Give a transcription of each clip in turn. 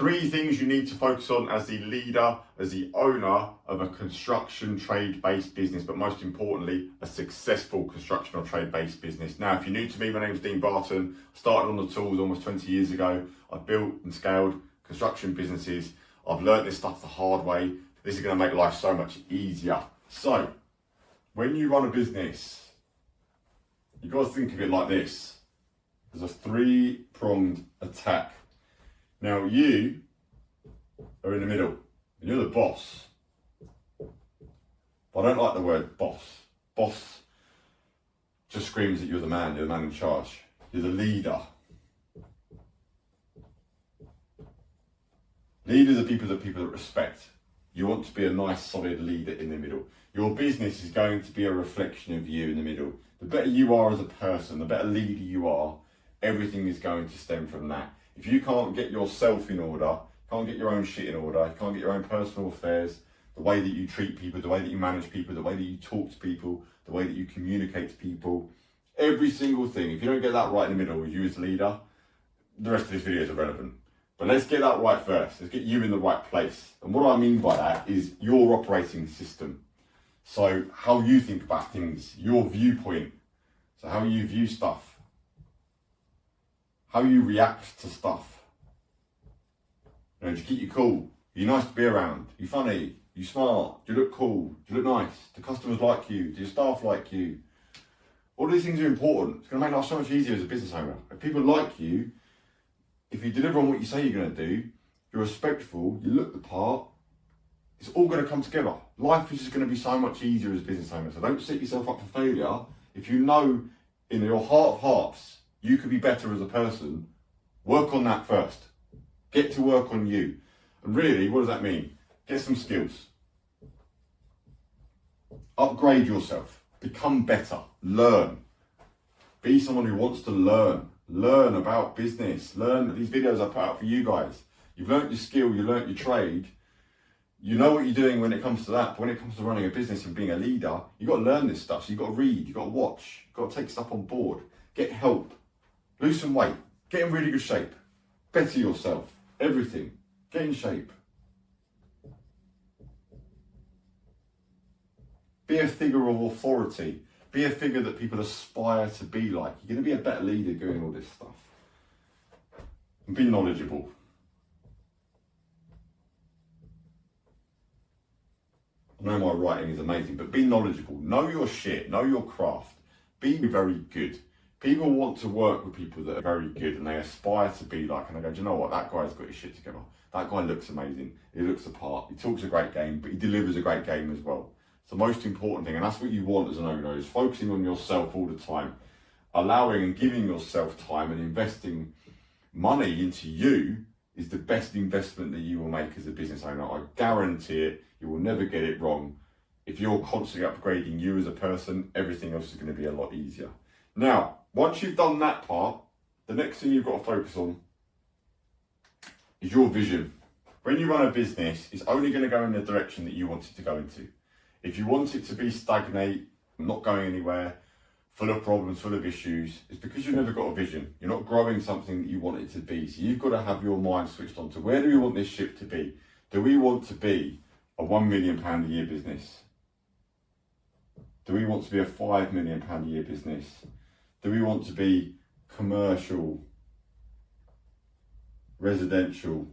3 things you need to focus on as the leader, as the owner of a construction trade-based business, but most importantly, a successful construction or trade-based business. Now, if you're new to me, my name is Dean Barton. I started on the tools almost 20 years ago. I've built and scaled construction businesses. I've learned this stuff the hard way. This is going to make life so much easier. So, when you run a business, you've got to think of it like this. There's a 3-pronged attack. Now you are in the middle, and you're the boss. But I don't like the word boss. Boss just screams that you're the man in charge. You're the leader. Leaders are people that respect. You want to be a nice solid leader in the middle. Your business is going to be a reflection of you in the middle. The better you are as a person, the better leader you are, everything is going to stem from that. If you can't get yourself in order, can't get your own shit in order, you can't get your own personal affairs, the way that you treat people, the way that you manage people, the way that you talk to people, the way that you communicate to people, every single thing, if you don't get that right in the middle with you as a leader, the rest of this video is irrelevant. But let's get that right first. Let's get you in the right place. And what I mean by that is your operating system. So how you think about things, your viewpoint, so how you view stuff, how you react to stuff. You know, do you keep you cool? Are you nice to be around? Are you funny? Are you smart? Do you look cool? Do you look nice? Do customers like you? Do your staff like you? All these things are important. It's going to make life so much easier as a business owner. If people like you, if you deliver on what you say you're going to do, you're respectful, you look the part, it's all going to come together. Life is just going to be so much easier as a business owner. So don't set yourself up for failure. If you know in your heart of hearts, you could be better as a person, work on that first. Get to work on you. And really, what does that mean? Get some skills. Upgrade yourself. Become better. Learn. Be someone who wants to learn. Learn about business. Learn these videos I put out for you guys. You've learnt your skill, you learnt your trade. You know what you're doing when it comes to that. But when it comes to running a business and being a leader, you've got to learn this stuff. So you've got to read, you've got to watch, you've got to take stuff on board. Get help. Lose some weight. Get in really good shape. Better yourself. Everything. Get in shape. Be a figure of authority. Be a figure that people aspire to be like. You're going to be a better leader doing all this stuff. And be knowledgeable. I know my writing is amazing, but be knowledgeable. Know your shit. Know your craft. Be very good. People want to work with people that are very good and they aspire to be like, and they go, do you know what, that guy's got his shit together. That guy looks amazing. He looks the part. He talks a great game, but he delivers a great game as well. It's the most important thing, and that's what you want as an owner, is focusing on yourself all the time. Allowing and giving yourself time and investing money into you is the best investment that you will make as a business owner. I guarantee it, you will never get it wrong. If you're constantly upgrading you as a person, everything else is going to be a lot easier. Now, once you've done that part, the next thing you've got to focus on is your vision. When you run a business, it's only going to go in the direction that you want it to go into. If you want it to be stagnate, not going anywhere, full of problems, full of issues, it's because you've never got a vision. You're not growing something that you want it to be. So you've got to have your mind switched on to where do we want this ship to be? Do we want to be a £1 million a year business? Do we want to be a £5 million a year business? Do we want to be commercial, residential?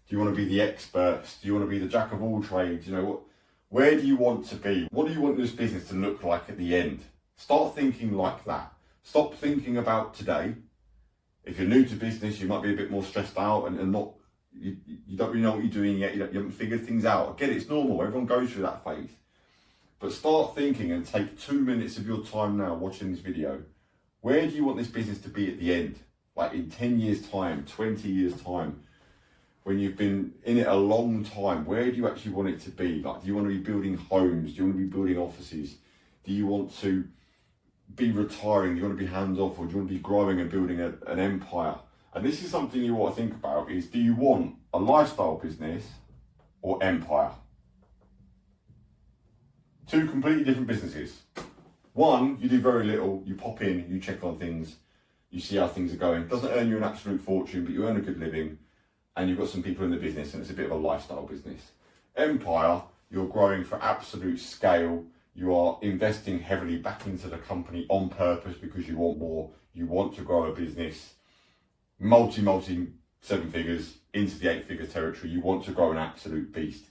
Do you want to be the experts? Do you want to be the jack of all trades? You know, where do you want to be? What do you want this business to look like at the end? Start thinking like that. Stop thinking about today. If you're new to business, you might be a bit more stressed out and not, you don't really know what you're doing yet. You haven't figured things out. I get it, it's normal. Everyone goes through that phase. But start thinking and take 2 minutes of your time now watching this video. Where do you want this business to be at the end? Like in 10 years time, 20 years time, when you've been in it a long time, where do you actually want it to be? Like, do you want to be building homes? Do you want to be building offices? Do you want to be retiring? Do you want to be hands off? Or do you want to be growing and building an empire? And this is something you want to think about is, do you want a lifestyle business or empire? 2 completely different businesses. One, you do very little, you pop in, you check on things, you see how things are going. It doesn't earn you an absolute fortune, but you earn a good living, and you've got some people in the business, and it's a bit of a lifestyle business. Empire, you're growing for absolute scale. You are investing heavily back into the company on purpose because you want more. You want to grow a business, multi 7 figures into the 8-figure territory. You want to grow an absolute beast.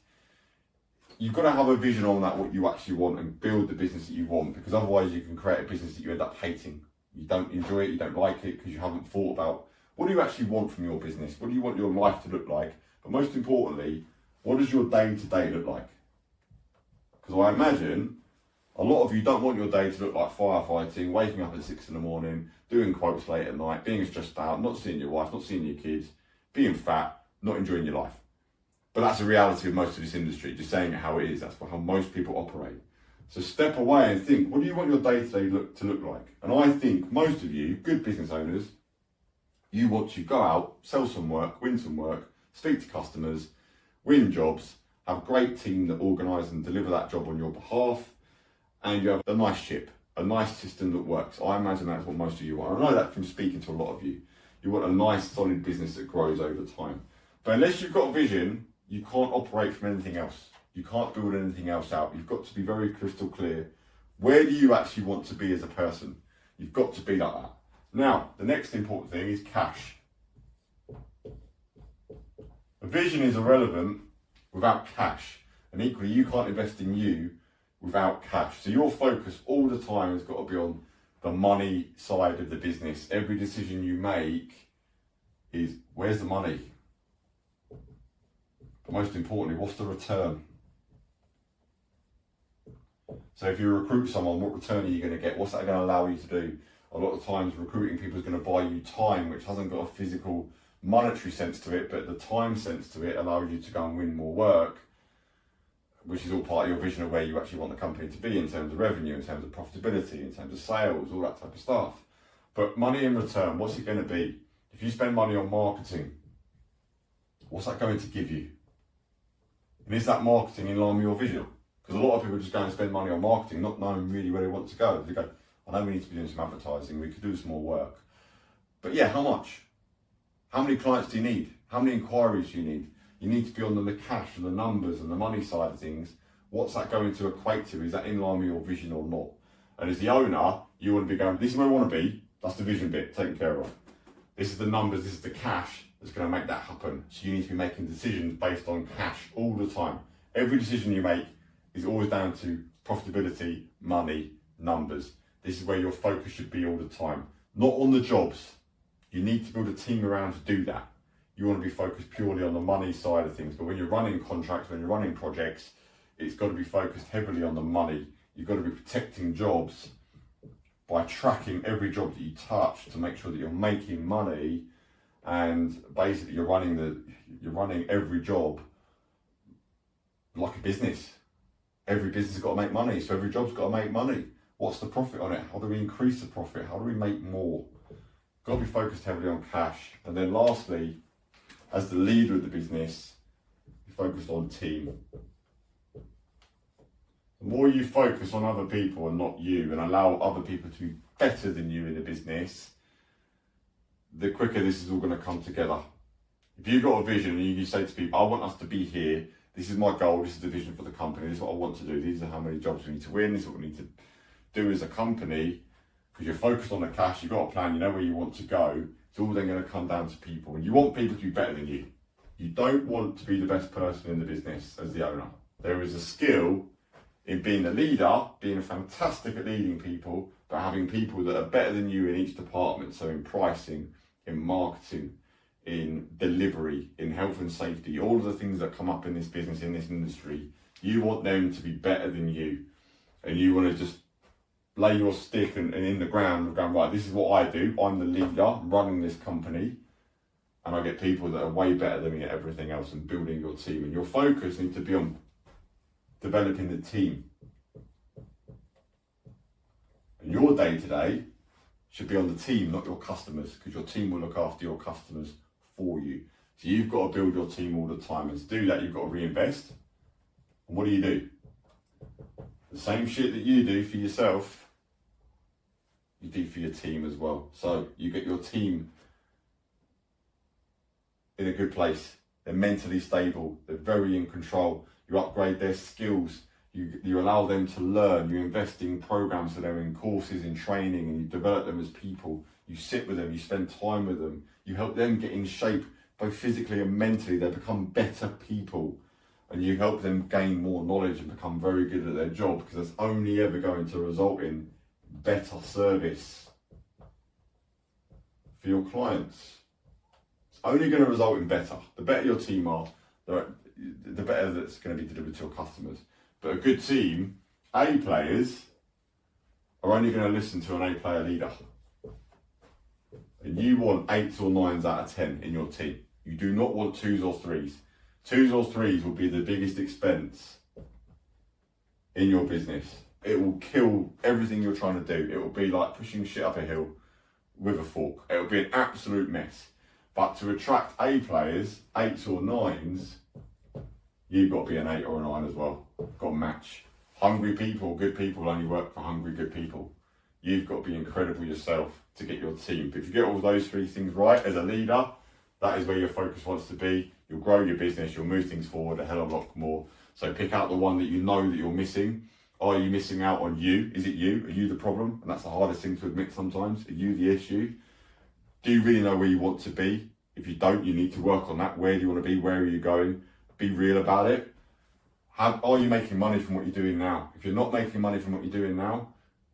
You've got to have a vision on that, what you actually want, and build the business that you want, because otherwise you can create a business that you end up hating. You don't enjoy it, you don't like it, because you haven't thought about what do you actually want from your business? What do you want your life to look like? But most importantly, what does your day-to-day look like? Because I imagine a lot of you don't want your day to look like firefighting, waking up at 6 in the morning, doing quotes late at night, being stressed out, not seeing your wife, not seeing your kids, being fat, not enjoying your life. But that's the reality of most of this industry, just saying it how it is. That's how most people operate. So step away and think, what do you want your day-to-day to look like? And I think most of you, good business owners, you want to go out, sell some work, win some work, speak to customers, win jobs, have a great team that organise and deliver that job on your behalf, and you have a nice ship, a nice system that works. I imagine that's what most of you want. I know that from speaking to a lot of you. You want a nice, solid business that grows over time. But unless you've got a vision, you can't operate from anything else. You can't build anything else out. You've got to be very crystal clear. Where do you actually want to be as a person? You've got to be like that. Now, the next important thing is cash. A vision is irrelevant without cash. And equally, you can't invest in you without cash. So your focus all the time has got to be on the money side of the business. Every decision you make is, where's the money? But most importantly, what's the return? So if you recruit someone, what return are you going to get? What's that going to allow you to do? A lot of times recruiting people is going to buy you time, which hasn't got a physical monetary sense to it, but the time sense to it allows you to go and win more work, which is all part of your vision of where you actually want the company to be in terms of revenue, in terms of profitability, in terms of sales, all that type of stuff. But money in return, what's it going to be? If you spend money on marketing, what's that going to give you? And is that marketing in line with your vision? Because a lot of people just go and spend money on marketing, not knowing really where they want to go. They go, I know we need to be doing some advertising, we could do some more work. But yeah, how much? How many clients do you need? How many inquiries do you need? You need to be on the cash and the numbers and the money side of things. What's that going to equate to? Is that in line with your vision or not? And as the owner, you want to be going, this is where I want to be. That's the vision bit, taken care of. This is the numbers, this is the cash that's going to make that happen. So you need to be making decisions based on cash all the time. Every decision you make is always down to profitability, money, numbers. This is where your focus should be all the time. Not on the jobs. You need to build a team around to do that. You want to be focused purely on the money side of things. But when you're running contracts, when you're running projects, it's got to be focused heavily on the money. You've got to be protecting jobs by tracking every job that you touch to make sure that you're making money, and basically you're running every job like a business. Every business has got to make money, so every job's got to make money. What's the profit on it? How do we increase the profit? How do we make more? Got to be focused heavily on cash. And then lastly, as the leader of the business, be focused on team. The more you focus on other people and not you, and allow other people to be better than you in the business, the quicker this is all going to come together. If you've got a vision and you say to people, I want us to be here, this is my goal, this is the vision for the company, this is what I want to do, these are how many jobs we need to win, this is what we need to do as a company, because you're focused on the cash, you've got a plan, you know where you want to go, it's all then going to come down to people. And you want people to be better than you. You don't want to be the best person in the business as the owner. There is a skill in being a leader, being fantastic at leading people, but having people that are better than you in each department. So in pricing, in marketing, in delivery, in health and safety, all of the things that come up in this business, in this industry, you want them to be better than you. And you want to just lay your stick and in the ground and going, right, this is what I do. I'm the leader, I'm running this company, and I get people that are way better than me at everything else and building your team. And your focus needs to be on developing the team. And your day-to-day should be on the team, not your customers, because your team will look after your customers for you. So you've got to build your team all the time. And to do that, you've got to reinvest. And what do? The same shit that you do for yourself, you do for your team as well. So you get your team in a good place. They're mentally stable. They're very in control. You upgrade their skills. You allow them to learn. You invest in programs for them, in courses, in training, and you develop them as people. You sit with them. You spend time with them. You help them get in shape, both physically and mentally. They become better people. And you help them gain more knowledge and become very good at their job, because that's only ever going to result in better service for your clients. It's only going to result in better. The better your team are, the better that's going to be delivered to your customers. But a good team, A players, are only going to listen to an A player leader. And you want 8s or 9s out of 10 in your team. You do not want 2s or 3s. 2s or 3s will be the biggest expense in your business. It will kill everything you're trying to do. It will be like pushing shit up a hill with a fork. It will be an absolute mess. But to attract A players, 8s or 9s, you've got to be an 8 or a 9 as well. Got to match. Hungry people, good people only work for hungry, good people. You've got to be incredible yourself to get your team. But if you get all those 3 things right as a leader, that is where your focus wants to be. You'll grow your business, you'll move things forward a hell of a lot more. So pick out the one that you know that you're missing. Are you missing out on you? Is it you? Are you the problem? And that's the hardest thing to admit sometimes. Are you the issue? Do you really know where you want to be? If you don't, you need to work on that. Where do you want to be? Where are you going? Be real about it. Are you making money from what you're doing now? If you're not making money from what you're doing now,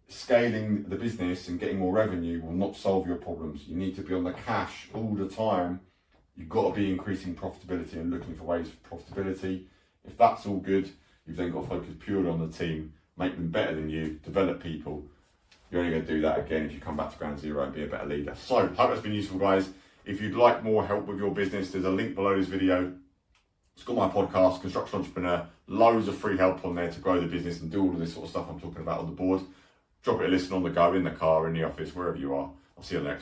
scaling the business and getting more revenue will not solve your problems. You need to be on the cash all the time. You've got to be increasing profitability and looking for ways for profitability. If that's all good, you've then got to focus purely on the team, make them better than you, develop people. You're only going to do that again if you come back to ground zero and be a better leader. So, hope that's been useful, guys. If you'd like more help with your business, there's a link below this video. It's got my podcast, Construction Entrepreneur. Loads of free help on there to grow the business and do all of this sort of stuff I'm talking about on the board. Drop it a listen on the go, in the car, in the office, wherever you are. I'll see you on the next one.